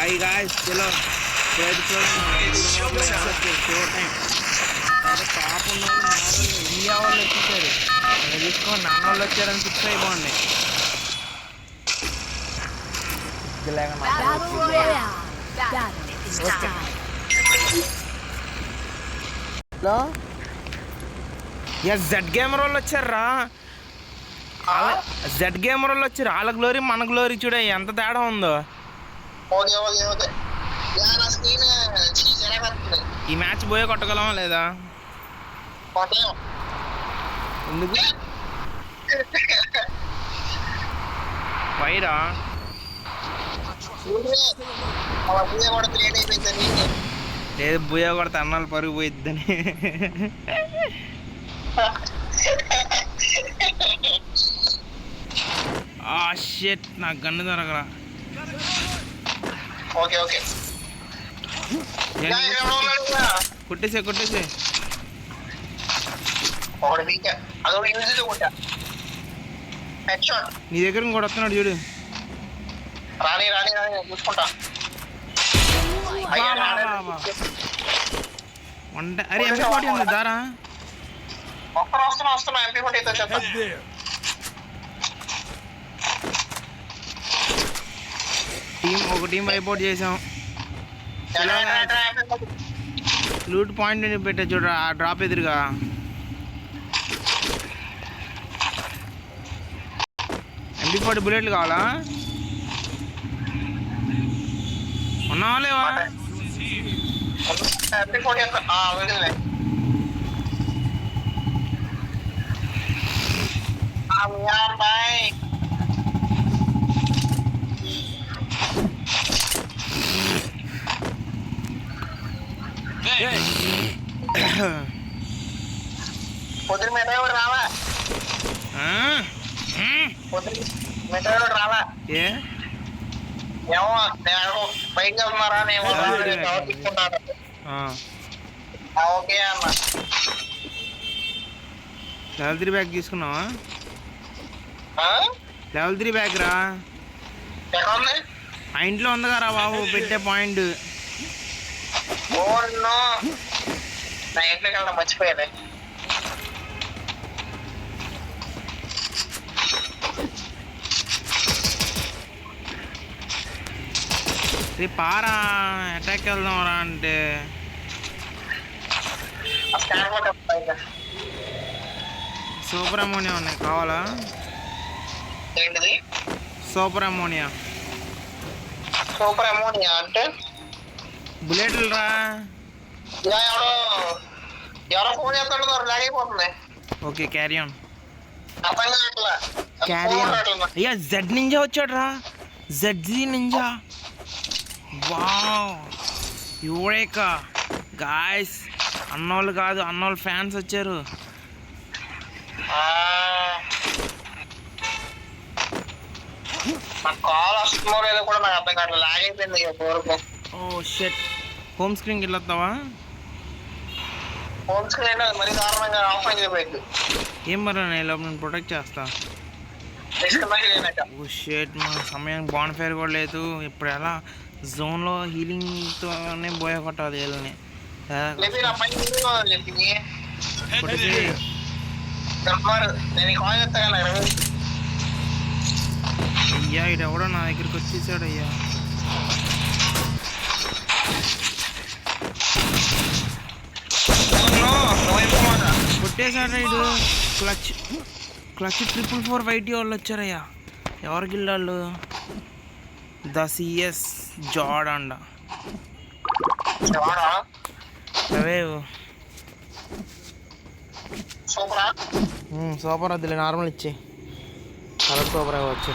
Hi guys चलो red show time అరే పాప ఉన్నోళ్ళు ఇండియా వాళ్ళు వచ్చేసారు తీసుకొని నాన్న వాళ్ళు వచ్చారని ఫిక్స్ అయిపోండి హలో జెడ్ గేమర్ వాళ్ళు వచ్చారా జెడ్ గేమర్ వాళ్ళు వచ్చారు వాళ్ళ గ్లోరీ మన గ్లోరీ చూడ ఎంత తేడా ఉందో ఈ మ్యాచ్ పోయే కొట్టగలమా లేదా ఎందుకు పైరా లేదు బుయ్య కొడితే అన్నాలు పరుగు పోయిద్దని షిట్ నాకు గన్ను దొరకరా కొట్టేసే నీ దగ్గర ఇంకోటి వస్తున్నాడు చూడు అరే MP40 ఉంది దారా ఒక టీం రిపోర్ట్ చేసాం లూట్ పాయింట్ పెట్టా చూడ ఆ డ్రాప్ ఎదురుగా MP40 బుల్లెట్లు కావాలా ఉన్నావా లేవా రావా ఏ బయటకు వెళ్తున్నారా ఓకే అన్న లెవెల్ 3 బ్యాగ్ తీసుకున్నావా లెవెల్ 3 బ్యాగ్ రా ఆ ఇంట్లో ఉందిగా రా బాబు పెట్టే పాయింట్ నా ఇంట్లోకి వెళ్ళడం మర్చిపోయాను రే పారా అటాక్ వెళ్దాం రా అంటే సూపర్ అమోనియా ఉన్నాయి కావాలా సూపర్ అమోనియా అంటే బుల్లెట్లు రా ఎవరో ఫోన్ చేస్తాడు లాగైపోతుంది ఓకే క్యారీ ఆన్ అయ్యా జెడ్ నింజా వచ్చాడు రా జెడ్జీ నింజా వావ్ యువరేకా గాయస్ అన్నోళ్ళు కాదు అన్నోళ్ళు ఫ్యాన్స్ వచ్చారు కాల్ వస్తుందో లేదో కూడా నాకు అర్థం కావట్లేదు లాగైపోయింది ఓ షెట్ హోమ్ స్క్రీన్కి వెళ్ళొస్తావా హోమ్ స్క్రీన్ మరి దారుణంగా ఆఫ్ అయిపోయింది ఏం మరి నేను ప్రొటెక్ట్ చేస్తా ఓ షెట్ మా సమయానికి బాన్ ఫైర్ కూడా లేదు ఇప్పుడు ఎలా జోన్లో హీలింగ్తోనే బోయ కొట్టాలి వీళ్ళని అయ్యా ఇడెవడో నా దగ్గరికి వచ్చేసాడు అయ్యా కొట్టేశాడు ఇడు క్లచ్ 444 వైటీ వాళ్ళు వచ్చారయ్యా ఎవరికి వెళ్ళాళ్ళు ద CS జాడ్ అండ అవే సూపర్ వద్దులే నార్మల్ ఇచ్చే కలర్ సూపర్ అవ్వచ్చు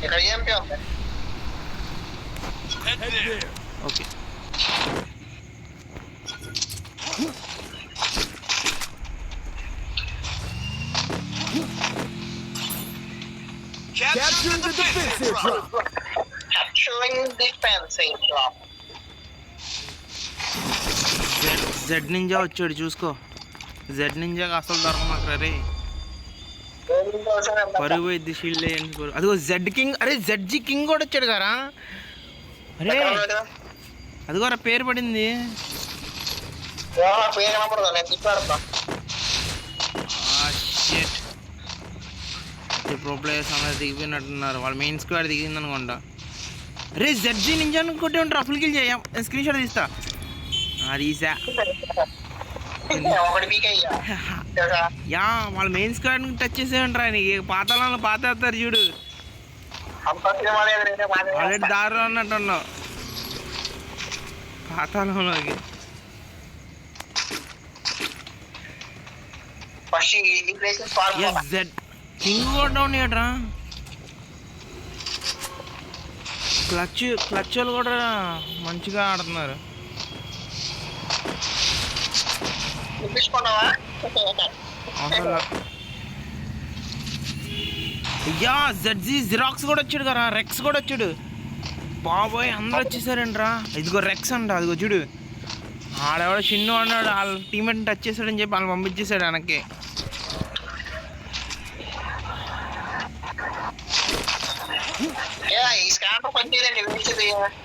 ఇక్కడ EMP ఉంది okay Capturing the defensive drop. Capturing defensive drop. Z ninja వచ్చాడు చూసుకో. జెడ్ నింజాకి అసలు దొరకమాకరా రే. పరుగు పోయిద్ది షీల్డ్ వేయండి. అదిగో జెడ్ కింగ్. అరే జెడ్జీ కింగ్ కూడా వచ్చాడు కదా. అరే అదిగోరా పేరు పడింది. ప్రో ప్లేయర్స్ అందరూ దిగిపోయినట్టున్నారు. వాళ్ళ మెయిన్ స్క్వాడ్ దిగింది అనుకుంటా. అరే జెడ్జీ నింజా కొట్టి ఉంటారు. ఫుల్ కిల్ చేయం. స్క్రీన్ షాట్ తీస్తా. అది యా వాళ్ళ మెయిన్ స్క్వాడ్ టచ్ చేసే ఉంటారు. నీకు పాతాళంలో పాతేస్తారు చూడు. ఆల్రెడీ దారిలో అన్నట్టు ఉన్నావు పాతాళంలోకి. జెడ్ కింగ్ కూడా డౌన్ చేయట్రా. క్లచ్ వాళ్ళు కూడా మంచిగా ఆడుతున్నారు. అయ్యా జెడ్జీ జిరాక్స్ కూడా వచ్చాడు కదా. రెక్స్ కూడా వచ్చాడు. బాబోయ్ అందరూ వచ్చేసారంట్రా. ఇదిగో రెక్స్ అంట. అదిగో చూడు. ఆడెవడో చిన్ను అన్నాడు. వాళ్ళ టీమేట్ని టచ్ చేశాడని చెప్పి వాళ్ళు పంపించేశాడు వెనక్కి.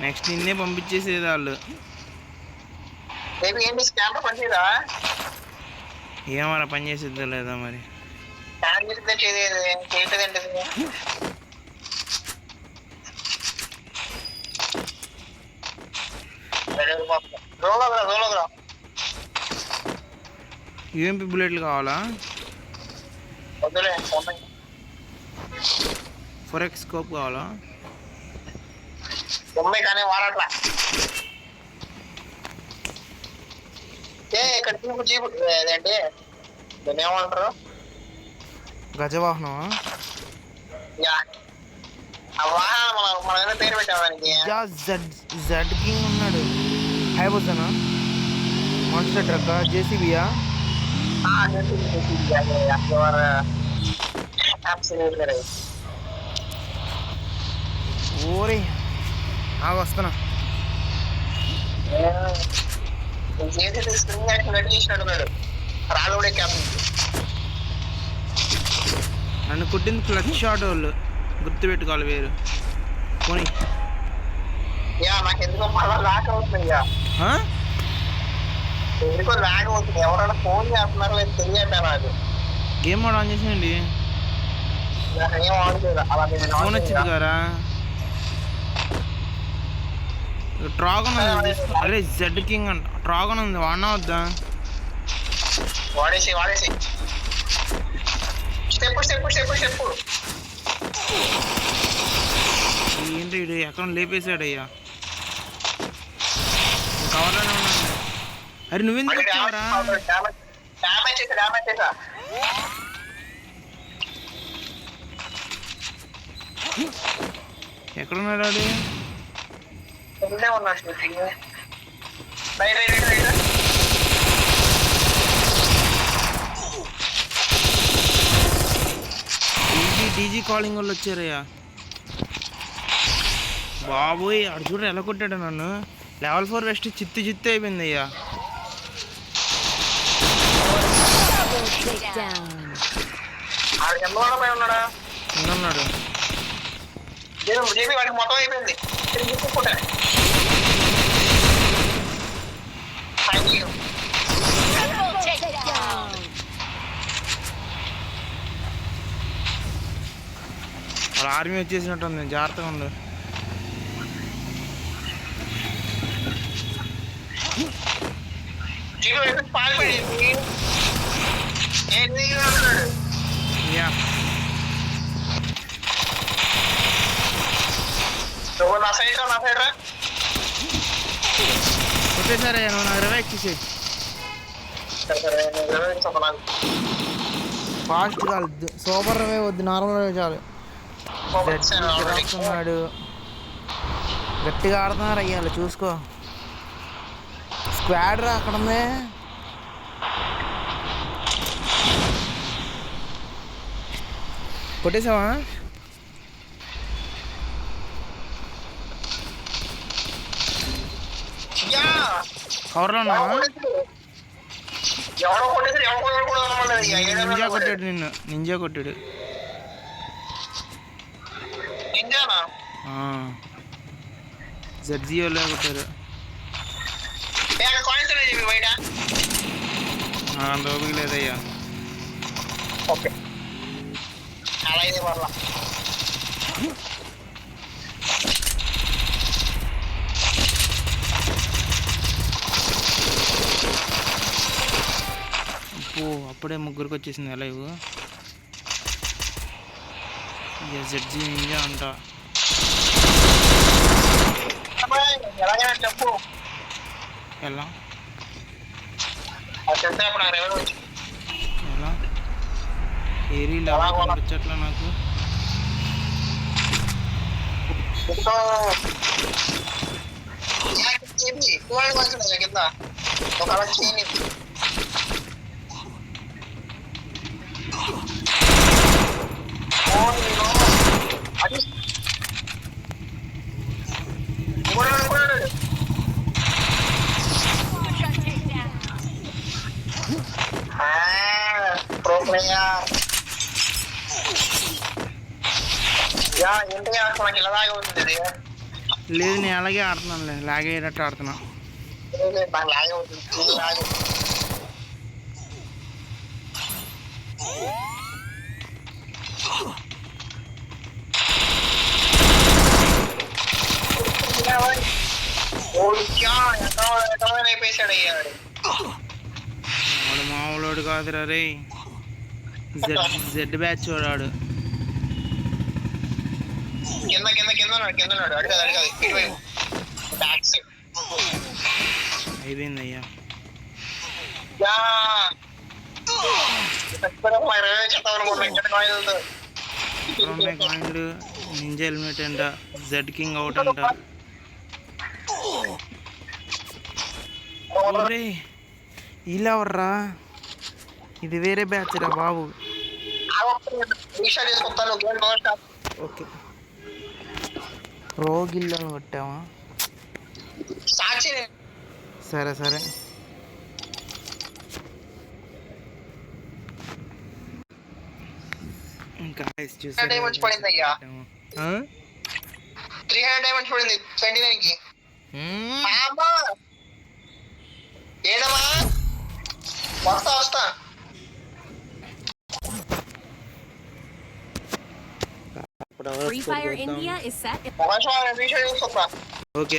నెక్స్ట్ నిన్నే పంపించేసేది వాళ్ళు. ఏమన్నా పని చేసిద్దా లేదా మరి. యూఎంపీ బుల్లెట్లు కావాలా? 4x స్కోప్ కావాలా? కానీ వాడట్లా. ఇక్కడ జీపు ఏంటి దాన్ని ఏమంటారు? గజవాహనం. మన పేరు పెట్టాడానికి జెడ్ కింగ్ ఉన్నాడు. హైబోజనా మాన్స్టర్ ట్రక్ జేసీబీయా? ఓరే వస్తున్నా. నన్ను కుట్టింది క్లచ్ షాట్ వాళ్ళు. గుర్తుపెట్టుకోవాలి వేరు. పోనీ నాకు ఎందుకో మళ్ళీ లాక్ అవుతుంది. ఎందుకో లాగ్ అవుతుంది. ఎవరైనా ఫోన్ చేస్తున్నారో లేదు తెలియట నాకు. గేమ్ మోడ్ ఆన్ చేసేయండి. ఫోన్ వచ్చింది కదా. ట్రాగన్ ఉంది. అరే జెడ్ కింగ్ అంట. ట్రాగన్ ఉంది. వాడినా వద్దా? వాడేసి స్టెప్ ఏంటి ఎక్కడ లేపేశాడయ్యా. కవర్లోనే ఉన్నాను. అరే నువ్వెందుకు వచ్చావరా? ఎక్కడున్నాడు వాడు? డీజీ కాలింగ్ వాళ్ళు వచ్చారయ్యా. బాబోయ్ అడు చూడ ఎలా కొట్టాడు నన్ను. లెవెల్ 4 వెస్ట్ చిత్తు అయిపోయింది అయ్యా. ఉన్నాడు. మొత్తం అయిపోయింది. వాళ్ళ ఆర్మీ వచ్చేసినట్టు ఉంది. జాగ్రత్తగా ఉండు. వచ్చేసారా? నువ్వు నాకు రివైవ్ ఇచ్చేసేయి. ఫాస్ట్ కాదు. సూపర్ రివైవ్ వద్దు. నార్మల్ రివైవ్ చాలు. ఉన్నాడు. గట్టిగా ఆడుతున్నారు అయ్యాలి. చూసుకో స్క్వాడ్ రా అక్కడ ఉంది. కొట్టేసావా? కవర్లో ఉన్నావా? ఎవడో కొట్టేసి ఎవడో కూడా అనమాట నింజా కొట్టాడు నిన్ను, నింజా కొట్టాడు. నింజానా జడ్జియోలో కొట్టారు. కాయిన్స్ అనేది చెప్పి బయట లోపలికి లేదయ్యా. ఓకే అలా అయితే పర్లా. అప్పుడే ముగ్గురికి వచ్చేసింది లైవ్. జడ్జి నింజా అంట. ఎలాగైనా చెప్పు. ఎలా చెప్తే అప్పుడు నాకు రెవెన్యూ వచ్చి ఎలా ఏరియా వచ్చట్లా నాకు. కింద ఒక అలా చేయని అది ప్రో ప్లేయర్ ఏంటి నాకు ఇలా దాకా ఉంది. లేదు నేను అలాగే ఆడుతున్నానులే, లాగేటట్టు ఆడుతున్నా. లాగే ఉంటుంది లాగే. అయిపోయాడు అయ్యాడు. వాడు మామూలుడు కాదురా రే. జెడ్ బ్యాచ్ వాడాడు. కింద కింద కింద కింద అడగదు అడగదు ఇటువైపు బ్యాక్ సైడ్ అయిపోయింది అయ్యా. కాయిన్లు నింజా హెల్మెట్ అంట, జెడ్ కింగ్ అవుట్ అంట. ఇలా వర్రా, ఇది వేరే బ్యాచ్ రా బాబు. ఓకే రోగిల్లను కొట్టావా? సరే సరే. ఇంకా డైమండ్స్ పడింది అయ్యా. 300 డైమండ్స్ పడింది 29 కి. ఏడమా వస్తా వస్తా. Free Fire India is set. Okay